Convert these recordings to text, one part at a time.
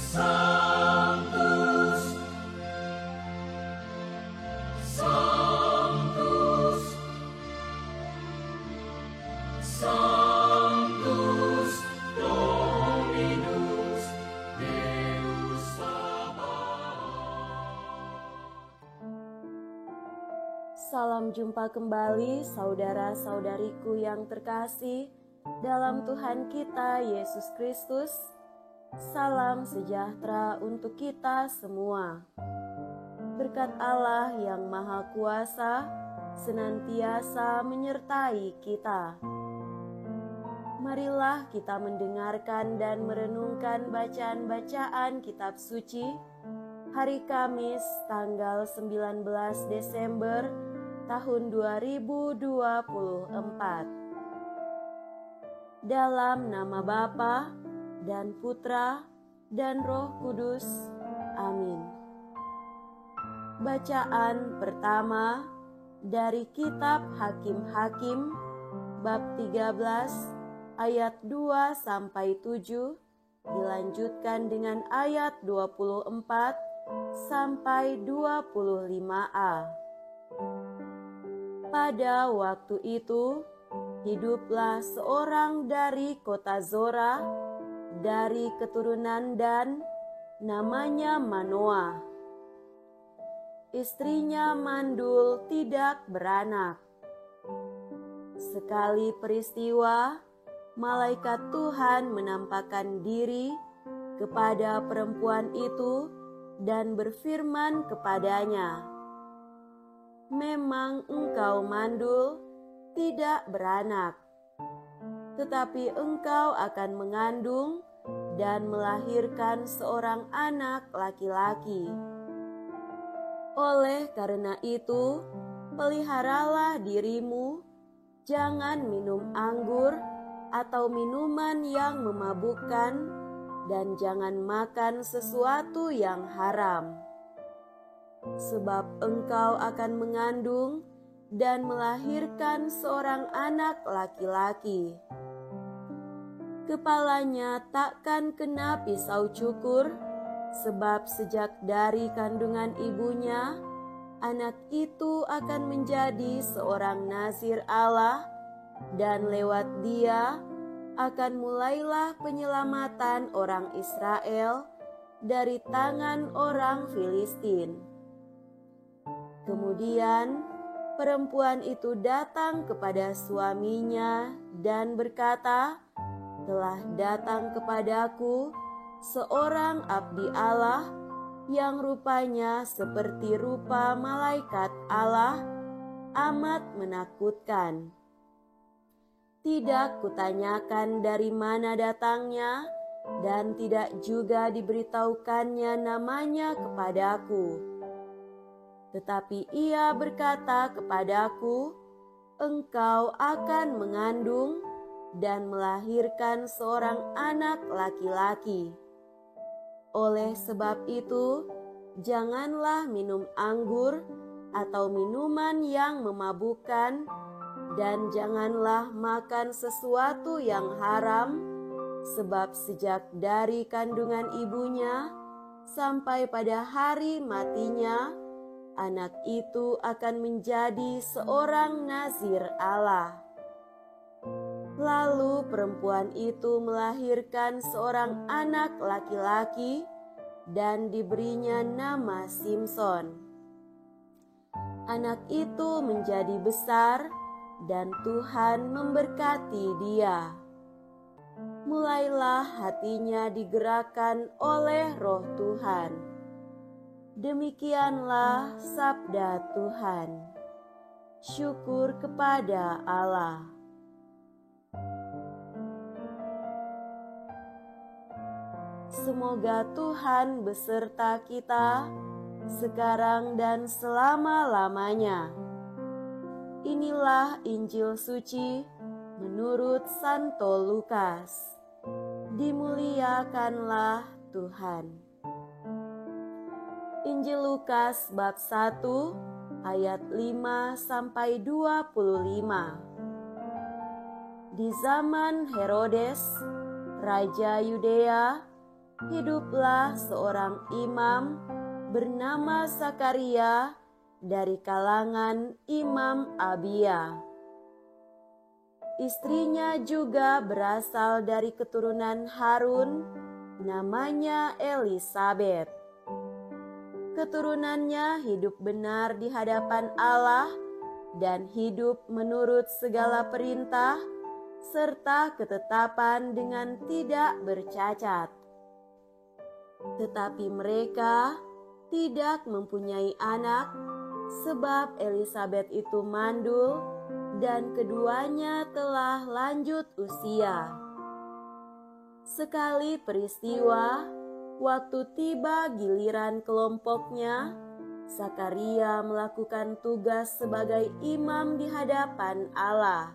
Sanctus, Sanctus, Sanctus Dominus Deus Sabaoth. Salam jumpa kembali saudara-saudariku yang terkasih dalam Tuhan kita Yesus Kristus. Salam sejahtera untuk kita semua. Berkat Allah yang Maha Kuasa senantiasa menyertai kita. Marilah kita mendengarkan dan merenungkan bacaan-bacaan kitab suci hari Kamis tanggal 19 Desember tahun 2024. Dalam nama Bapa dan Putra dan Roh Kudus. Amin. Bacaan pertama dari kitab Hakim-Hakim bab 13 ayat 2 sampai 7 dilanjutkan dengan ayat 24 sampai 25a. Pada waktu itu hiduplah seorang dari kota Zora, dari keturunan Dan, namanya Manoah. Istrinya mandul tidak beranak. Sekali peristiwa, malaikat Tuhan menampakkan diri kepada perempuan itu dan berfirman kepadanya, "Memang engkau mandul, tidak beranak, tetapi engkau akan mengandung dan melahirkan seorang anak laki-laki. Oleh karena itu, peliharalah dirimu, jangan minum anggur atau minuman yang memabukkan, dan jangan makan sesuatu yang haram. Sebab engkau akan mengandung dan melahirkan seorang anak laki-laki. Kepalanya takkan kena pisau cukur, sebab sejak dari kandungan ibunya, anak itu akan menjadi seorang nazir Allah, dan lewat dia akan mulailah penyelamatan orang Israel dari tangan orang Filistin." Kemudian perempuan itu datang kepada suaminya dan berkata, "Telah datang kepadaku seorang abdi Allah yang rupanya seperti rupa malaikat Allah, amat menakutkan. Tidak kutanyakan dari mana datangnya, dan tidak juga diberitahukannya namanya kepadaku. Tetapi ia berkata kepadaku, 'Engkau akan mengandung dan melahirkan seorang anak laki-laki. Oleh sebab itu, janganlah minum anggur atau minuman yang memabukkan, dan janganlah makan sesuatu yang haram, sebab sejak dari kandungan ibunya sampai pada hari matinya, anak itu akan menjadi seorang nazir Allah.' Lalu perempuan itu melahirkan seorang anak laki-laki dan diberinya nama Simson. Anak itu menjadi besar dan Tuhan memberkati dia. Mulailah hatinya digerakkan oleh Roh Tuhan. Demikianlah sabda Tuhan. Syukur kepada Allah. Semoga Tuhan beserta kita sekarang dan selama-lamanya. Inilah Injil suci menurut Santo Lukas. Dimuliakanlah Tuhan. Injil Lukas bab 1 ayat 5 sampai 25. Di zaman Herodes, Raja Yudea, hiduplah seorang imam bernama Sakaria dari kalangan Imam Abia. Istrinya juga berasal dari keturunan Harun, namanya Elisabet. Keturunannya hidup benar di hadapan Allah dan hidup menurut segala perintah serta ketetapan dengan tidak bercacat. Tetapi mereka tidak mempunyai anak, sebab Elisabet itu mandul dan keduanya telah lanjut usia. Sekali peristiwa, waktu tiba giliran kelompoknya, Sakaria melakukan tugas sebagai imam di hadapan Allah.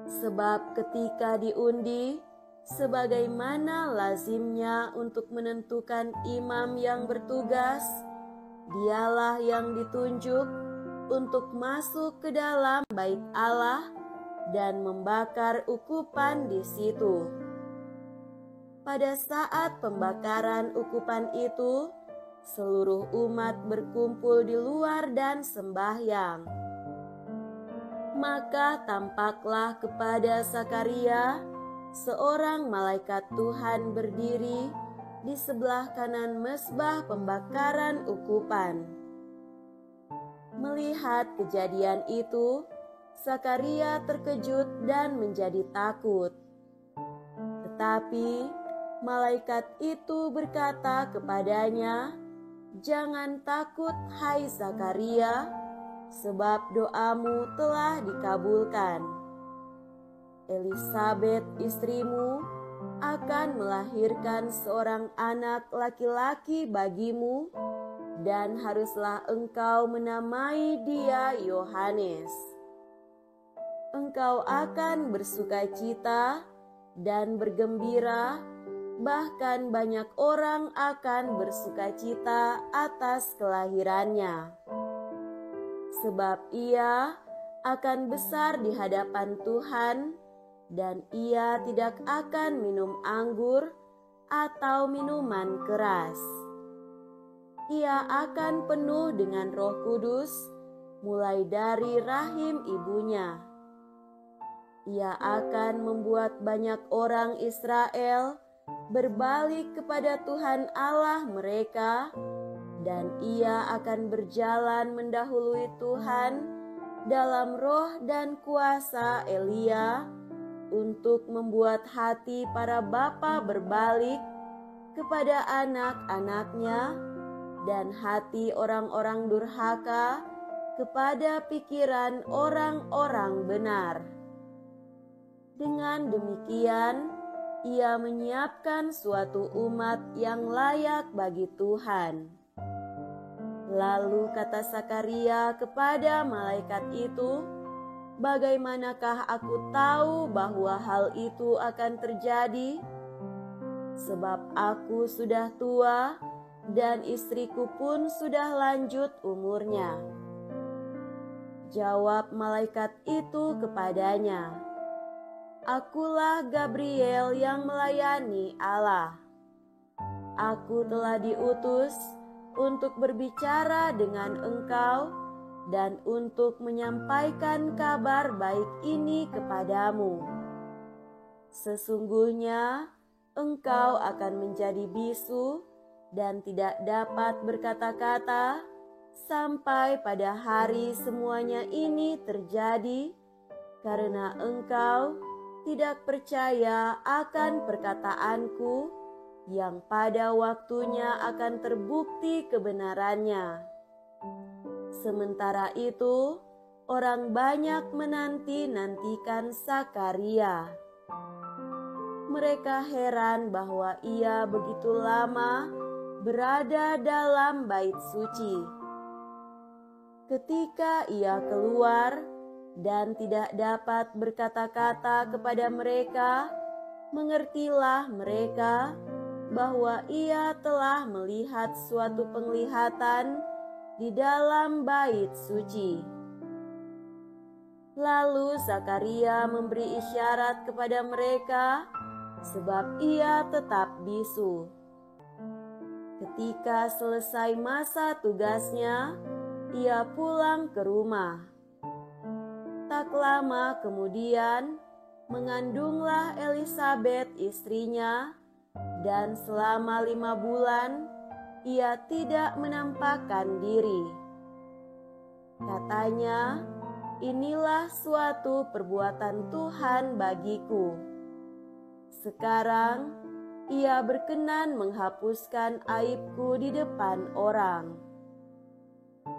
Sebab ketika diundi, sebagaimana lazimnya untuk menentukan imam yang bertugas, dialah yang ditunjuk untuk masuk ke dalam bait Allah dan membakar ukupan di situ. Pada saat pembakaran ukupan itu, seluruh umat berkumpul di luar dan sembahyang. Maka tampaklah kepada Sakaria seorang malaikat Tuhan berdiri di sebelah kanan mezbah pembakaran ukupan. Melihat kejadian itu, Sakaria terkejut dan menjadi takut. Tetapi malaikat itu berkata kepadanya, "Jangan takut, hai Sakaria, sebab doamu telah dikabulkan. Elisabet istrimu akan melahirkan seorang anak laki-laki bagimu, dan haruslah engkau menamai dia Yohanes. Engkau akan bersukacita dan bergembira, bahkan banyak orang akan bersukacita atas kelahirannya. Sebab ia akan besar di hadapan Tuhan, dan ia tidak akan minum anggur atau minuman keras. Ia akan penuh dengan Roh Kudus mulai dari rahim ibunya. Ia akan membuat banyak orang Israel berbalik kepada Tuhan Allah mereka, dan ia akan berjalan mendahului Tuhan dalam roh dan kuasa Elia untuk membuat hati para bapa berbalik kepada anak-anaknya dan hati orang-orang durhaka kepada pikiran orang-orang benar. Dengan demikian, ia menyiapkan suatu umat yang layak bagi Tuhan." Lalu kata Sakaria kepada malaikat itu, "Bagaimanakah aku tahu bahwa hal itu akan terjadi? Sebab aku sudah tua dan istriku pun sudah lanjut umurnya." Jawab malaikat itu kepadanya, "Akulah Gabriel yang melayani Allah. Aku telah diutus untuk berbicara dengan engkau dan untuk menyampaikan kabar baik ini kepadamu. Sesungguhnya engkau akan menjadi bisu dan tidak dapat berkata-kata sampai pada hari semuanya ini terjadi, karena engkau tidak percaya akan perkataanku yang pada waktunya akan terbukti kebenarannya. Sementara itu, orang banyak menanti-nantikan Sakaria. Mereka heran bahwa ia begitu lama berada dalam bait suci. Ketika ia keluar dan tidak dapat berkata-kata kepada mereka, mengertilah mereka bahwa ia telah melihat suatu penglihatan di dalam bait suci. Lalu Zakaria memberi isyarat kepada mereka sebab ia tetap bisu. Ketika selesai masa tugasnya, ia pulang ke rumah. Tak lama kemudian, mengandunglah Elisabet istrinya, dan selama 5 bulan ia tidak menampakkan diri. Katanya, "Inilah suatu perbuatan Tuhan bagiku." Sekarang ia berkenan menghapuskan aibku di depan orang.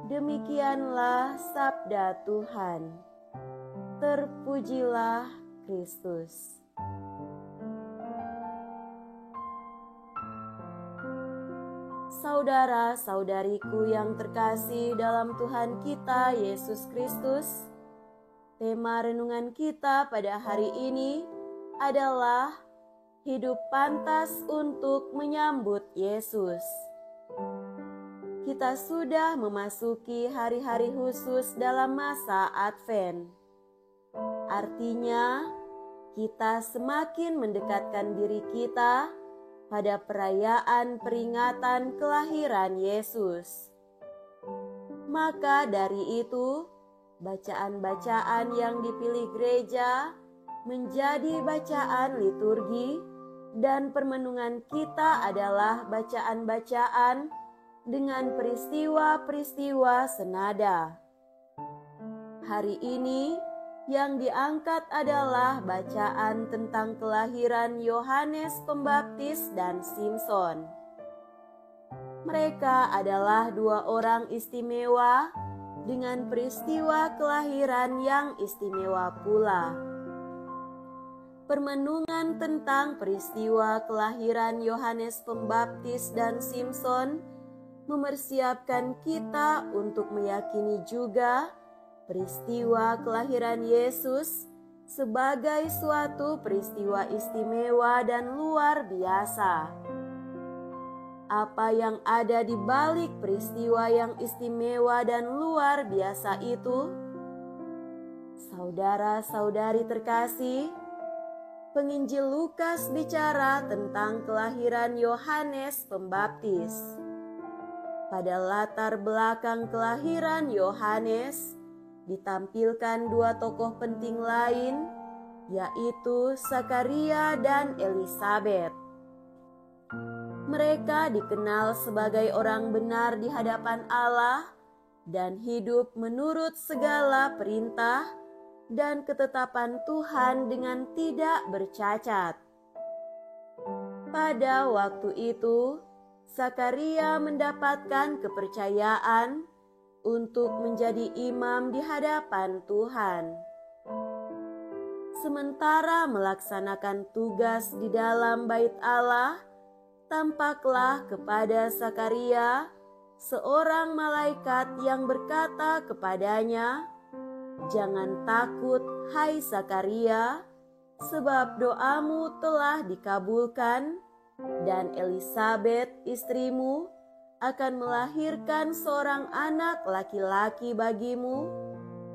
Demikianlah sabda Tuhan. Terpujilah Kristus. Saudara-saudariku yang terkasih dalam Tuhan kita Yesus Kristus, tema renungan kita pada hari ini adalah hidup pantas untuk menyambut Yesus. Kita sudah memasuki hari-hari khusus dalam masa Advent. Artinya, kita semakin mendekatkan diri kita pada perayaan peringatan kelahiran Yesus. Maka dari itu, bacaan-bacaan yang dipilih gereja menjadi bacaan liturgi, dan permenungan kita adalah bacaan-bacaan dengan peristiwa-peristiwa senada. Hari ini yang diangkat adalah bacaan tentang kelahiran Yohanes Pembaptis dan Simson. Mereka adalah 2 orang istimewa dengan peristiwa kelahiran yang istimewa pula. Permenungan tentang peristiwa kelahiran Yohanes Pembaptis dan Simson mempersiapkan kita untuk meyakini juga peristiwa kelahiran Yesus sebagai suatu peristiwa istimewa dan luar biasa. Apa yang ada di balik peristiwa yang istimewa dan luar biasa itu? Saudara-saudari terkasih, penginjil Lukas bicara tentang kelahiran Yohanes Pembaptis. Pada latar belakang kelahiran Yohanes, ditampilkan 2 tokoh penting lain, yaitu Zakaria dan Elisabet. Mereka dikenal sebagai orang benar di hadapan Allah dan hidup menurut segala perintah dan ketetapan Tuhan dengan tidak bercacat. Pada waktu itu, Zakaria mendapatkan kepercayaan untuk menjadi imam di hadapan Tuhan. Sementara melaksanakan tugas di dalam bait Allah, tampaklah kepada Zakaria seorang malaikat yang berkata kepadanya, "Jangan takut, hai Zakaria, sebab doamu telah dikabulkan, dan Elisabet istrimu akan melahirkan seorang anak laki-laki bagimu,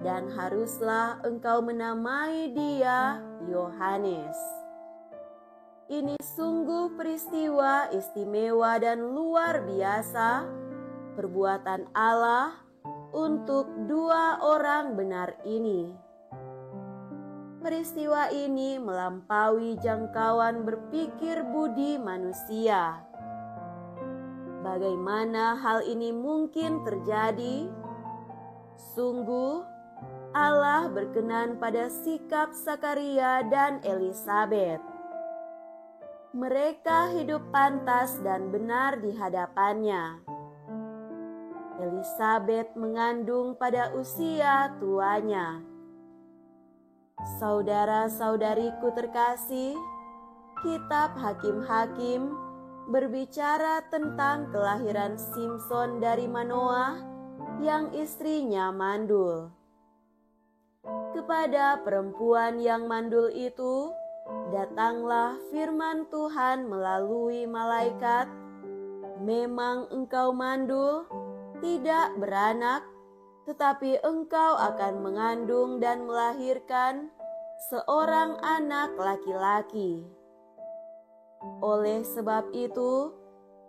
dan haruslah engkau menamai dia Yohanes." Ini sungguh peristiwa istimewa dan luar biasa, perbuatan Allah untuk 2 orang benar ini. Peristiwa ini melampaui jangkauan berpikir budi manusia. Bagaimana hal ini mungkin terjadi? Sungguh, Allah berkenan pada sikap Zakaria dan Elisabet. Mereka hidup pantas dan benar di hadapannya. Elisabet mengandung pada usia tuanya. Saudara-saudariku terkasih, kitab Hakim-Hakim berbicara tentang kelahiran Simson dari Manoah yang istrinya mandul. Kepada perempuan yang mandul itu, datanglah firman Tuhan melalui malaikat, "Memang engkau mandul, tidak beranak, tetapi engkau akan mengandung dan melahirkan seorang anak laki-laki. Oleh sebab itu,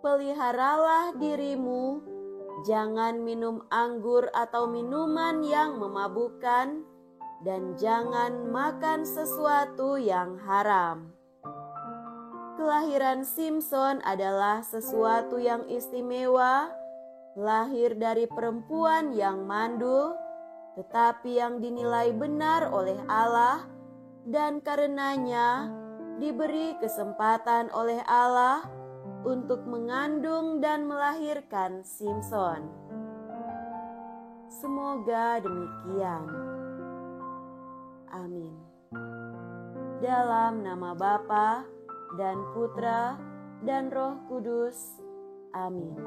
peliharalah dirimu, jangan minum anggur atau minuman yang memabukkan, dan jangan makan sesuatu yang haram. Kelahiran Simson adalah sesuatu yang istimewa, lahir dari perempuan yang mandul, tetapi yang dinilai benar oleh Allah, dan karenanya diberi kesempatan oleh Allah untuk mengandung dan melahirkan Simson. Semoga demikian. Amin. Dalam nama Bapa dan Putra dan Roh Kudus. Amin.